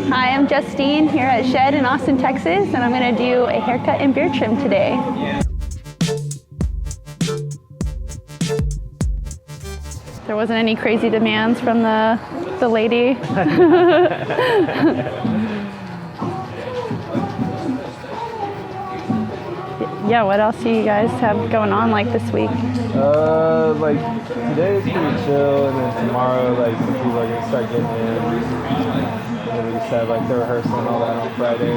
Hi, I'm Justine here at SHED in Austin, Texas, and I'm going to do a haircut and beard trim today. There wasn't any crazy demands from the lady. Yeah, what else do you guys have going on like this week? Like today is pretty chill, and then tomorrow, like some people are gonna start getting in. And we just had like the rehearsal and all that on Friday.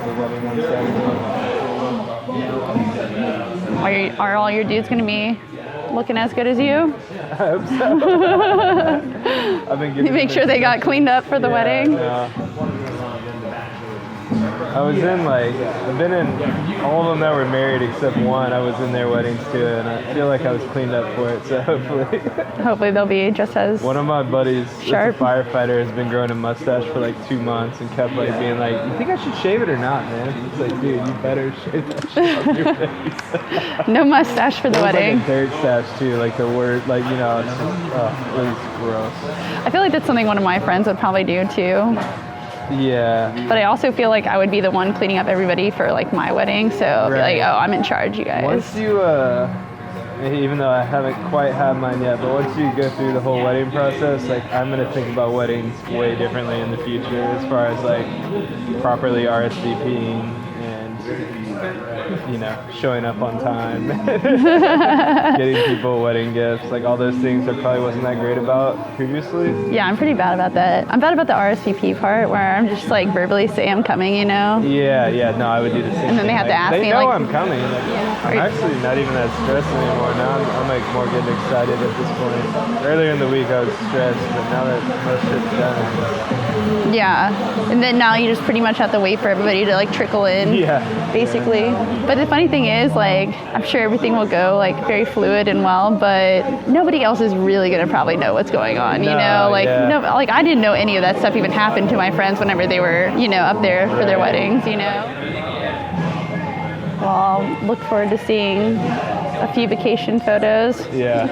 The wedding on Saturday. Are all your dudes gonna be looking as good as you? I hope so. I've been giving you make sure they got cleaned up for the wedding? Yeah. I was in I've been in all of them that were married except one. I was in their weddings too, and I feel like I was cleaned up for it, so hopefully they'll be just as one of my buddies, sharp. That's a firefighter, has been growing a mustache for like 2 months and kept being like, you think I should shave it or not, man? It's like, dude, you better shave that shit off your face. No mustache for the wedding. Like a dirt stash too, like the word, it's just, it was gross. I feel like that's something one of my friends would probably do too. Yeah. But I also feel like I would be the one cleaning up everybody for like my wedding, so I'll be like, oh, I'm in charge, you guys. Once you, even though I haven't quite had mine yet, but once you go through the whole wedding process, like I'm gonna think about weddings way differently in the future, as far as like properly RSVPing and showing up on time, getting people wedding gifts, like all those things I probably wasn't that great about previously. Yeah, I'm pretty bad about that. I'm bad about the RSVP part, where I'm just like verbally say I'm coming, Yeah, no, I would do the same And then they have to ask me, they know I'm coming. I'm actually not even that stressed anymore. Now I'm like more getting excited at this point. Earlier in the week I was stressed, but now that most shit's done. Yeah, and then now you just pretty much have to wait for everybody to like trickle in. Yeah. Basically. But the funny thing is, like, I'm sure everything will go like very fluid and well, but nobody else is really gonna probably know what's going on, I didn't know any of that stuff even happened to my friends whenever they were, up there for their weddings, Well, I'll look forward to seeing a few vacation photos. Yeah.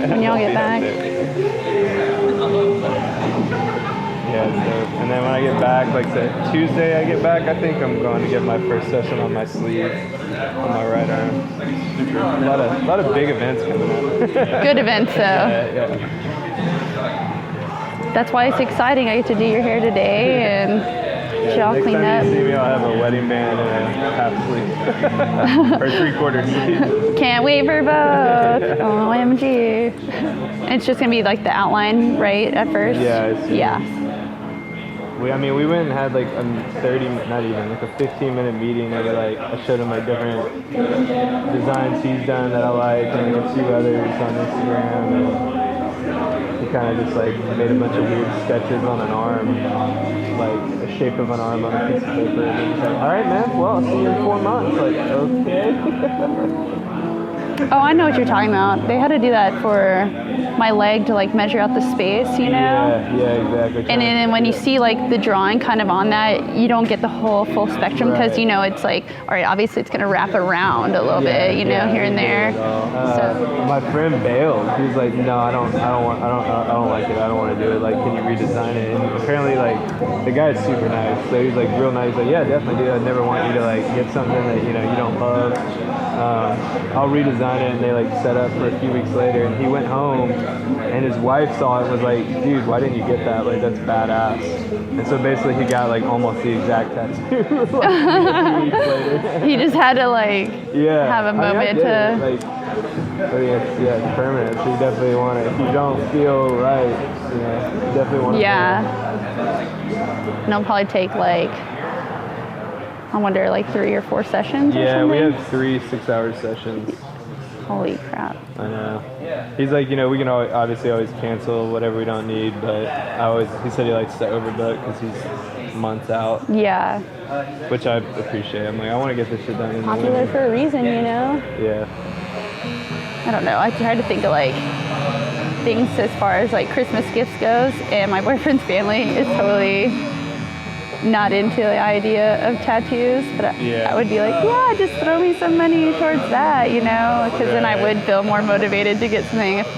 When y'all get back. Yeah, so, and then when I get back, like Tuesday I get back, I think I'm going to get my first session on my sleeve, on my right arm. A lot of big events coming up. Good events, though. Yeah. That's why it's exciting. I get to do your hair today and get all cleaned up. Next time you see me, I'll have a wedding band and a half sleeve. Or 3/4 sleeve. Can't wait for both. OMG. It's just going to be like the outline, right, at first? Yeah. We went and had like a 15-minute meeting of I showed him like different designs he's done that I like, and like a few others on Instagram, and he kind of just like made a bunch of weird sketches on an arm, like the shape of an arm on a piece of paper, and he's like, all right, man, well, I'll see you in 4 months. Like, okay. Oh, I know what you're talking about. They had to do that for my leg to like measure out the space, Yeah, exactly. And then when you see like the drawing kind of on that, you don't get the full spectrum because it's like, all right, obviously it's gonna wrap around a little bit, here and there. My friend bailed. He was like, no, I don't like it. I don't want to do it. Like, can you redesign it? And apparently, like, the guy's super nice. So he's like real nice. Like, yeah, definitely, dude. I'd never want you to like get something that you don't love. I'll redesign it, and they like set up for a few weeks later, and he went home and his wife saw it and was like, dude, why didn't you get that? Like, that's badass. And so basically he got like almost the exact tattoo like, a few weeks later. He just had to like have a moment to it's permanent, so you definitely want it. If you don't feel right, you definitely want to and it'll probably take like I wonder, like 3 or 4 sessions or something? We have 3 6-hour sessions. Holy crap. I know. He's like, we can obviously always cancel whatever we don't need, but he said he likes to overbook because he's months out. Yeah. Which I appreciate. I'm like, I want to get this shit done. Popular for a reason, Yeah. I don't know. I tried to think of like things as far as like Christmas gifts goes, and my boyfriend's family is totally not into the idea of tattoos, but I would be like, just throw me some money towards that, because then I would feel more motivated to get something if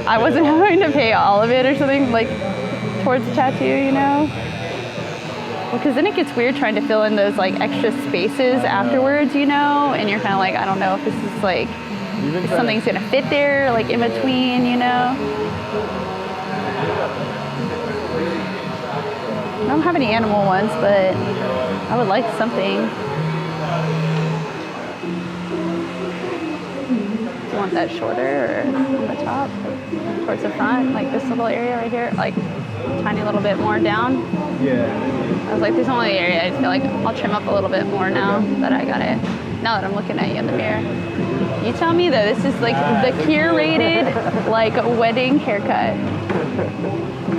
I wasn't having to pay all of it or something, like towards a tattoo, you know? Because then it gets weird trying to fill in those like extra spaces afterwards, you know? And you're kind of like, I don't know if this is like, if something's gonna fit there, like in between, you know? I don't have any animal ones, but I would like something. Do you want that shorter or on the top? Towards the front, like this little area right here, like tiny little bit more down? Yeah. I was like, there's only the area I feel like I'll trim up a little bit more now that I got it. Now that I'm looking at you in the mirror. You tell me though, this is like the curated like wedding haircut.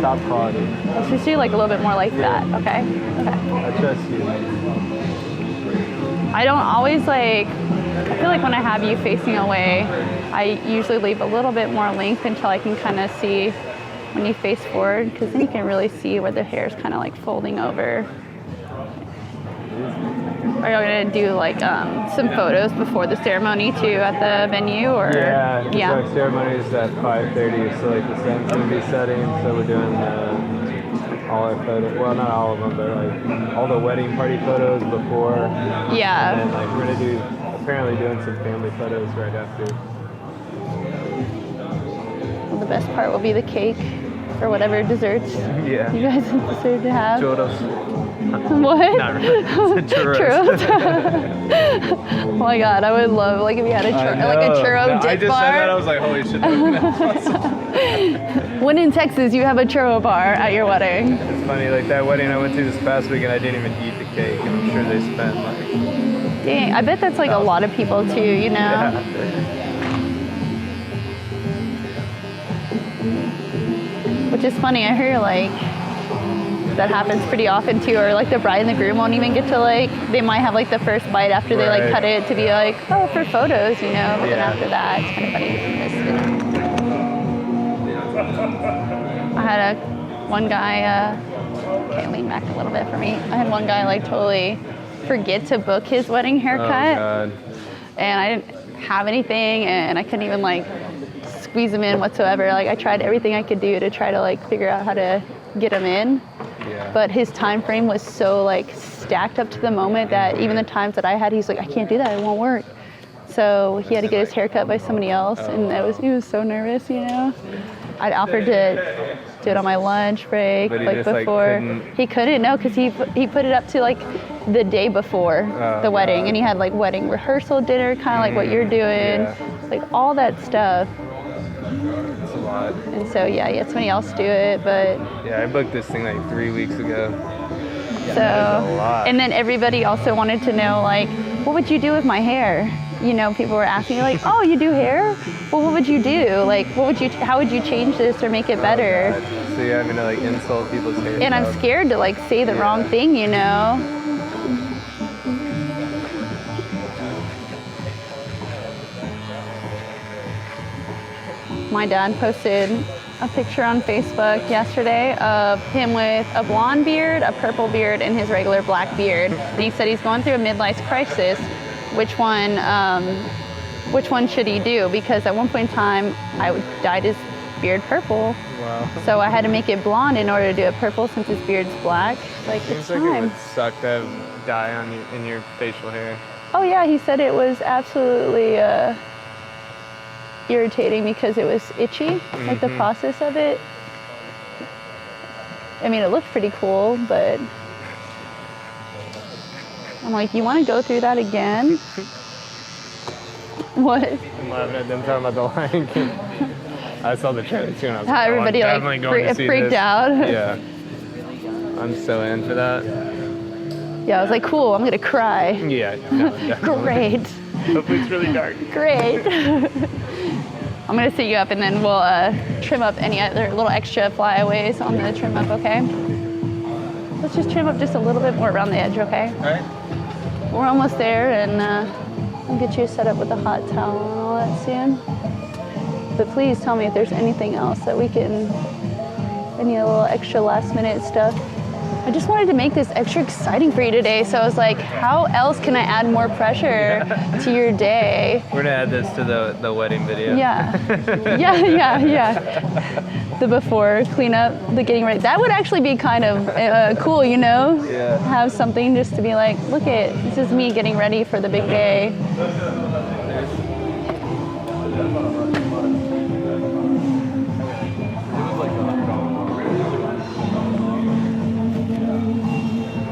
Top quality. Let's just do like a little bit more like that, okay? Okay. I trust you. I don't always like, I feel like when I have you facing away, I usually leave a little bit more length until I can kind of see when you face forward, because then you can really see where the hair is kind of like folding over. Are you gonna do like some photos before the ceremony too at the venue, or? Yeah. The ceremony is at 5:30, so like the sun's gonna be setting, so we're doing all our photos. Well, not all of them, but like all the wedding party photos before. Yeah. And then like we're gonna apparently doing some family photos right after. Well, the best part will be the cake or whatever desserts Yeah. you guys deserve to have. Churros. What? Not really. Churros. Churros. Oh my god, I would love like if you had a churro dip bar. I just said that, I was like, holy shit, that would be awesome. When in Texas, you have a churro bar at your wedding. It's funny, like that wedding I went to this past weekend, I didn't even eat the cake, and I'm sure they spent like... Dang, I bet that's like a lot of people too, you know? Yeah. Which is funny, I hear like that happens pretty often too, or like the bride and the groom won't even get to like, they might have like the first bite after they like cut it to be like, oh, for photos, you know, but then after that, it's kind of funny to miss it. I had one guy, okay, lean back a little bit for me. I had one guy like totally forget to book his wedding haircut. Oh, God. And I didn't have anything, and I couldn't even like squeeze him in whatsoever. Like I tried everything I could do to try to like figure out how to get him in. Yeah. But his time frame was so like stacked up to the moment that even the times that I had, he's like, I can't do that, it won't work. So he had to get his hair cut by somebody else, and he was so nervous, you know. I'd offered to do it on my lunch break, but like before. He couldn't, no, because he put it up to like the day before the wedding, and he had like wedding rehearsal dinner, kind of like what you're doing, like all that stuff. It's a lot. And so he had somebody else do it, but yeah, I booked this thing like 3 weeks ago. So, and then everybody also wanted to know like, what would you do with my hair? You know, people were asking like, oh, you do hair? Well, what would you do? Like, how would you change this or make it better? So you're having to like insult people's hair. And I'm scared to like say the wrong thing, you know? My dad posted a picture on Facebook yesterday of him with a blonde beard, a purple beard, and his regular black beard. And he said he's going through a midlife crisis. Which one should he do? Because at one point in time, I dyed his beard purple. Wow. So I had to make it blonde in order to do it purple since his beard's black. Like, it's Seems like time. it would suck to have dye in your facial hair. Oh yeah, he said it was absolutely irritating because it was itchy, like the process of it. I mean, it looked pretty cool, but I'm like, you want to go through that again? What? I'm laughing at them talking about the Lion King. I saw the trailer too, and I was How like, everybody I'm definitely going to see freaked this. out. Yeah. I'm so in for that. Yeah, I was like, cool, I'm gonna cry. Yeah. No, definitely. Great. Hopefully it's really dark. Great. I'm gonna sit you up and then we'll trim up any other little extra flyaways on the trim up, okay? Let's just trim up just a little bit more around the edge, okay? All right. We're almost there, and I'll get you set up with a hot towel and all that soon. But please tell me if there's anything else that we can, any little extra last minute stuff. I just wanted to make this extra exciting for you today, so I was like, how else can I add more pressure to your day? We're gonna add this to the wedding video. Yeah. Yeah. the before cleanup, the getting ready. That would actually be kind of cool, you know? Yeah. Have something just to be like, look at, this is me getting ready for the big day.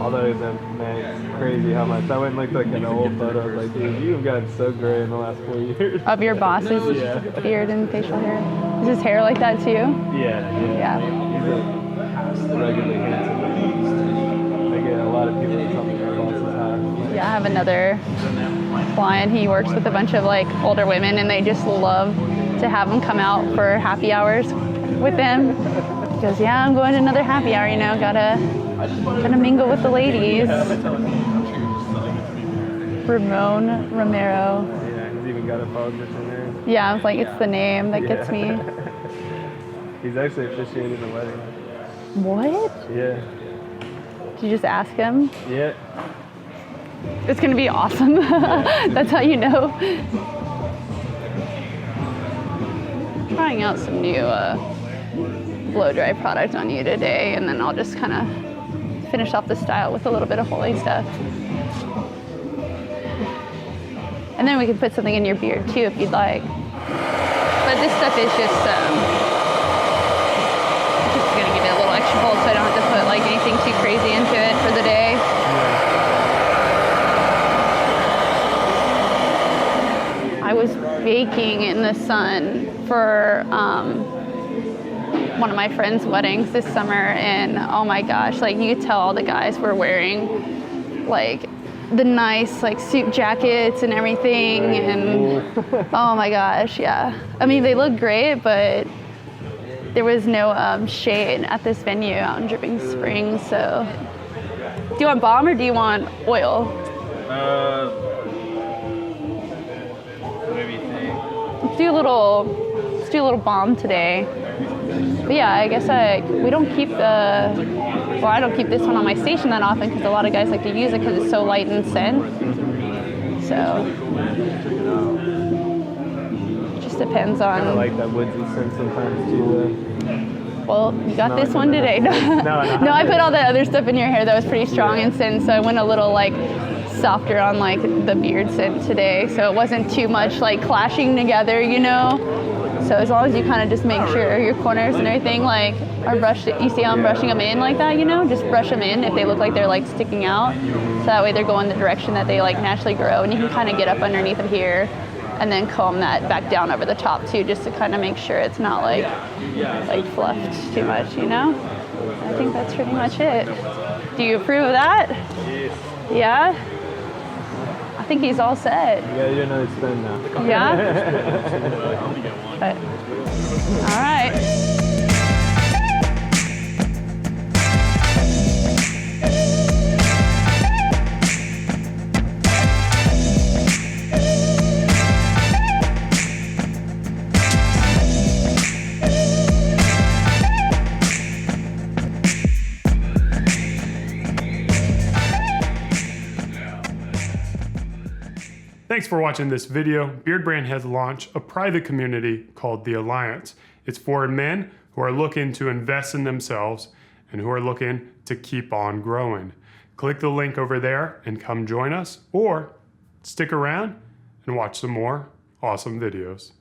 Although, man, it's crazy how much. I went and looked at the old photos, like, dude, you've gotten so gray in the last 4 years. Of your boss's beard and facial hair. Is his hair like that too? Yeah. He's a ruggedly handsome man. I get a lot of people that tell me their boss is hot. Yeah, I have another client. He works with a bunch of like older women, and they just love to have him come out for happy hours with them. He goes, yeah, I'm going to another happy hour, you know, gotta mingle with the ladies. Ramon Romero. Yeah, he's even got a phone just in there. Yeah, I was like, it's the name that gets me. He's actually officiated the wedding. What? Yeah. Did you just ask him? Yeah. It's gonna be awesome. That's how you know. Trying out some new blow dry product on you today, and then I'll just kind of finish off the style with a little bit of holy stuff. And then we can put something in your beard too if you'd like. But this stuff is just gonna give it a little extra hold, so I don't have to put like anything too crazy into it for the day. I was baking in the sun for one of my friends' weddings this summer, and oh my gosh, like you could tell all the guys were wearing like the nice like suit jackets and everything, and oh my gosh, yeah. I mean, they look great, but there was no shade at this venue out in Dripping Springs. So, do you want balm or do you want oil? Whatever you think. Let's do a little balm today. But yeah, I guess we don't keep I don't keep this one on my station that often because a lot of guys like to use it because it's so light in scent. So, it just depends on. I like that woodsy scent sometimes too. Well, you got this one today. No, I put all that other stuff in your hair that was pretty strong in scent, so I went a little like softer on like the beard scent today, so it wasn't too much like clashing together, you know. So as long as you kind of just make sure your corners and everything like are brushed, you see how I'm brushing them in like that, you know, just brush them in if they look like they're like sticking out. So that way they're going the direction that they like naturally grow, and you can kind of get up underneath of here and then comb that back down over the top too, just to kind of make sure it's not like fluffed too much, you know. I think that's pretty much it. Do you approve of that? Yeah? I think he's all set. Yeah, you know it's done now. Yeah? But, all right. Thanks for watching this video. Beardbrand has launched a private community called The Alliance. It's for men who are looking to invest in themselves and who are looking to keep on growing. Click the link over there and come join us, or stick around and watch some more awesome videos.